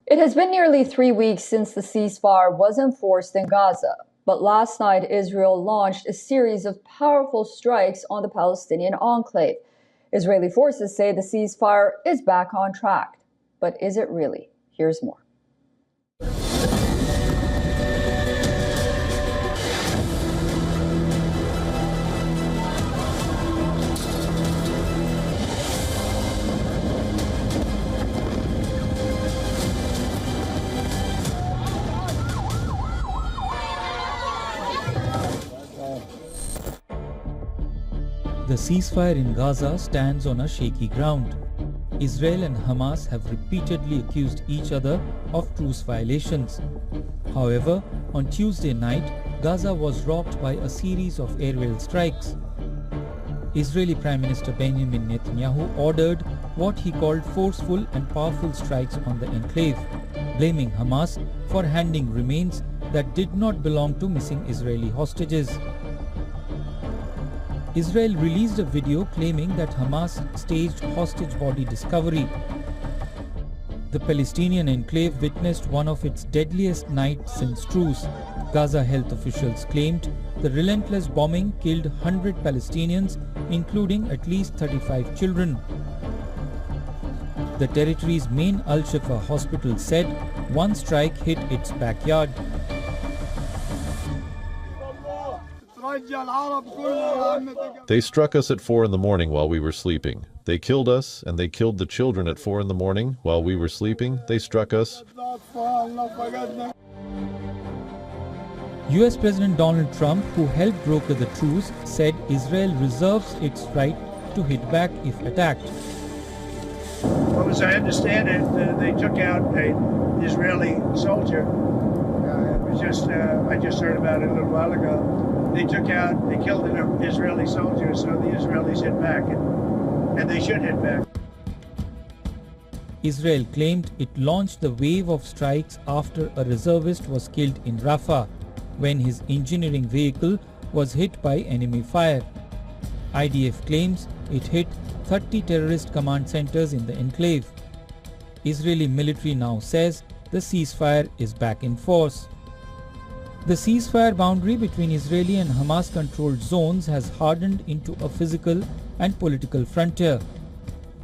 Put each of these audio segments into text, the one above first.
It has been nearly 3 weeks since the ceasefire was enforced in Gaza, but last night Israel launched a series of powerful strikes on the Palestinian enclave. Israeli forces say the ceasefire is back on track. But is it really? Here's more. The ceasefire in Gaza stands on a shaky ground. Israel and Hamas have repeatedly accused each other of truce violations. However, on Tuesday night, Gaza was rocked by a series of aerial strikes. Israeli Prime Minister Benjamin Netanyahu ordered what he called forceful and powerful strikes on the enclave, blaming Hamas for handing remains that did not belong to missing Israeli hostages. Israel released a video claiming that Hamas staged hostage body discovery. The Palestinian enclave witnessed one of its deadliest nights since truce. Gaza health officials claimed the relentless bombing killed 100 Palestinians, including at least 35 children. The territory's main Al-Shifa hospital said one strike hit its backyard. They struck us at 4 in the morning while we were sleeping. They killed us, and they killed the children at 4 in the morning while we were sleeping. They struck us. US President Donald Trump, who helped broker the truce, said Israel reserves its right to hit back if attacked. Well, as I understand it, they took out an Israeli soldier. I just heard about it a little while ago. They killed an Israeli soldier, so the Israelis hit back, and they should hit back. Israel claimed it launched the wave of strikes after a reservist was killed in Rafah when his engineering vehicle was hit by enemy fire. IDF claims it hit 30 terrorist command centers in the enclave. Israeli military now says the ceasefire is back in force. The ceasefire boundary between Israeli and Hamas-controlled zones has hardened into a physical and political frontier.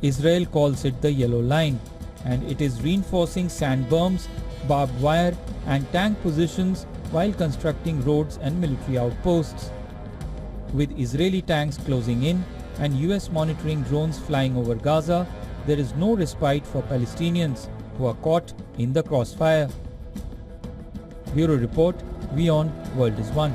Israel calls it the Yellow Line, and it is reinforcing sand berms, barbed wire, and tank positions while constructing roads and military outposts. With Israeli tanks closing in and US monitoring drones flying over Gaza, there is no respite for Palestinians who are caught in the crossfire. Bureau Report, WION World is One.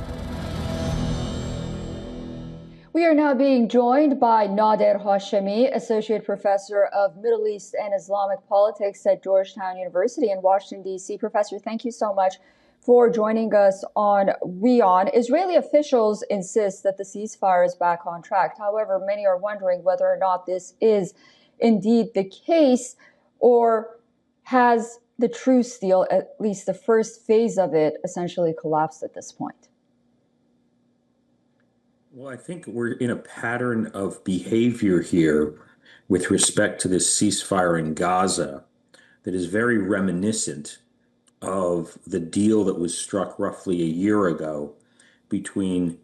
We are now being joined by Nader Hashemi, Associate Professor of Middle East and Islamic Politics at Georgetown University in Washington, D.C. Professor, thank you so much for joining us on WION. Israeli officials insist that the ceasefire is back on track. However, many are wondering whether or not this is indeed the case, or has the truce deal, at least the first phase of it, essentially collapsed at this point? Well, I think we're in a pattern of behavior here with respect to this ceasefire in Gaza that is very reminiscent of the deal that was struck roughly a year ago between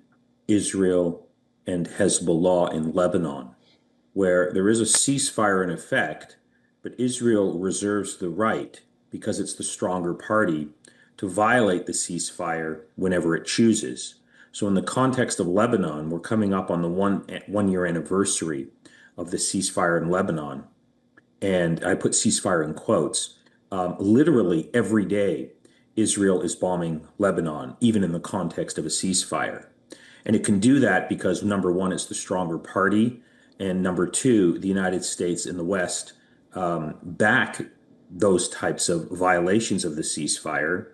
Israel and Hezbollah in Lebanon, where there is a ceasefire in effect, but Israel reserves the right, because it's the stronger party, to violate the ceasefire whenever it chooses. So in the context of Lebanon, we're coming up on the one-year anniversary of the ceasefire in Lebanon. And I put ceasefire in quotes. Literally every day, Israel is bombing Lebanon, even in the context of a ceasefire. And it can do that because, number one, it's the stronger party. And number two, the United States and the West back those types of violations of the ceasefire.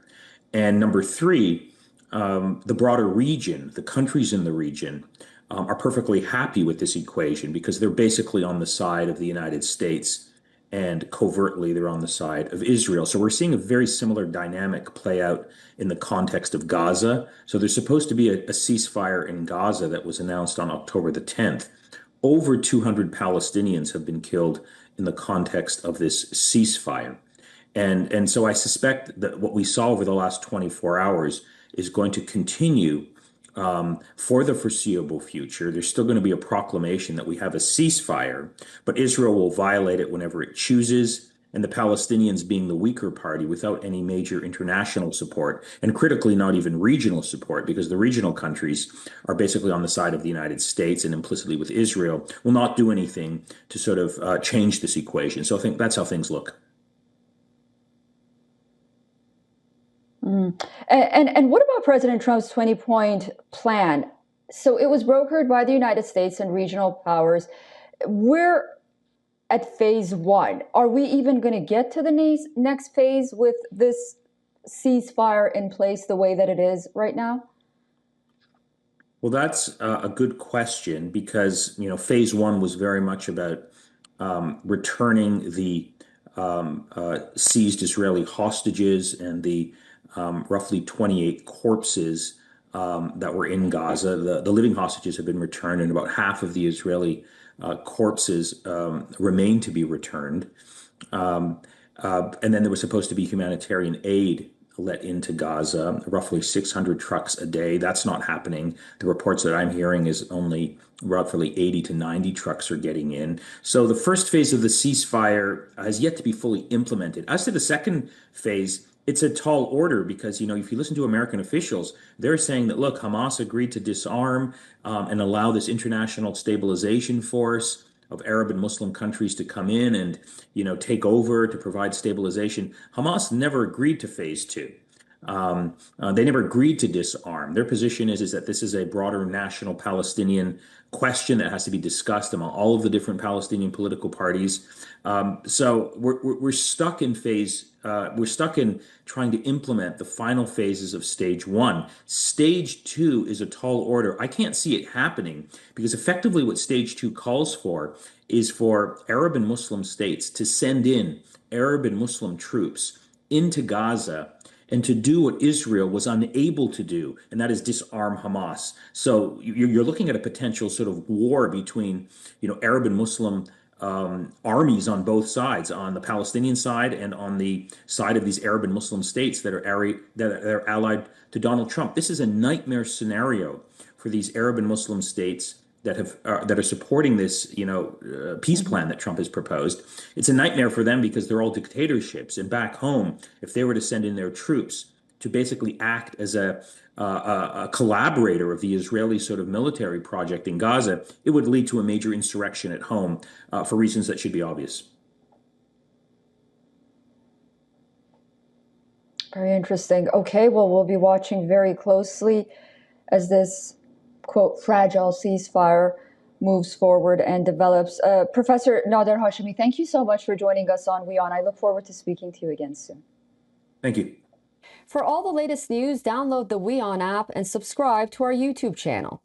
And number three, the broader region, the countries in the region, are perfectly happy with this equation because they're basically on the side of the United States, and covertly they're on the side of Israel. So we're seeing a very similar dynamic play out in the context of Gaza. So there's supposed to be a ceasefire in Gaza that was announced on October the 10th. Over 200 Palestinians have been killed in the context of this ceasefire. And so I suspect that what we saw over the last 24 hours is going to continue for the foreseeable future. There's still going to be a proclamation that we have a ceasefire, but Israel will violate it whenever it chooses, and the Palestinians being the weaker party without any major international support, and critically, not even regional support, because the regional countries are basically on the side of the United States and implicitly with Israel, will not do anything to sort of change this equation. So I think that's how things look. And what about President Trump's 20-point plan? So it was brokered by the United States and regional powers. We're at phase one. Are we even going to get to the next phase with this ceasefire in place the way that it is right now? Well, that's a good question because, phase one was very much about returning the seized Israeli hostages and the roughly 28 corpses that were in Gaza. The living hostages have been returned, and about half of the Israeli corpses remain to be returned. And then there was supposed to be humanitarian aid let into Gaza, roughly 600 trucks a day. That's not happening. The reports that I'm hearing is only roughly 80 to 90 trucks are getting in. So the first phase of the ceasefire has yet to be fully implemented. As to the second phase, it's a tall order because, if you listen to American officials, they're saying that, look, Hamas agreed to disarm and allow this international stabilization force of Arab and Muslim countries to come in and, take over to provide stabilization. Hamas never agreed to phase two. They never agreed to disarm. Their position is that this is a broader national Palestinian question that has to be discussed among all of the different Palestinian political parties. So we're stuck in we're stuck in trying to implement the final phases of stage one. Stage two is a tall order. I can't see it happening because effectively what stage two calls for is for Arab and Muslim states to send in Arab and Muslim troops into Gaza and to do what Israel was unable to do, and that is disarm Hamas. So you're looking at a potential sort of war between, Arab and Muslim armies on both sides, on the Palestinian side and on the side of these Arab and Muslim states that are allied to Donald Trump. This is a nightmare scenario for these Arab and Muslim states that are supporting this, peace plan that Trump has proposed. It's a nightmare for them because they're all dictatorships. And back home, if they were to send in their troops to basically act as a collaborator of the Israeli sort of military project in Gaza, it would lead to a major insurrection at home for reasons that should be obvious. Very interesting. Okay, well, we'll be watching very closely as this, quote, fragile ceasefire moves forward and develops. Professor Nader Hashemi, thank you so much for joining us on WION. I look forward to speaking to you again soon. Thank you. For all the latest news, download the WION app and subscribe to our YouTube channel.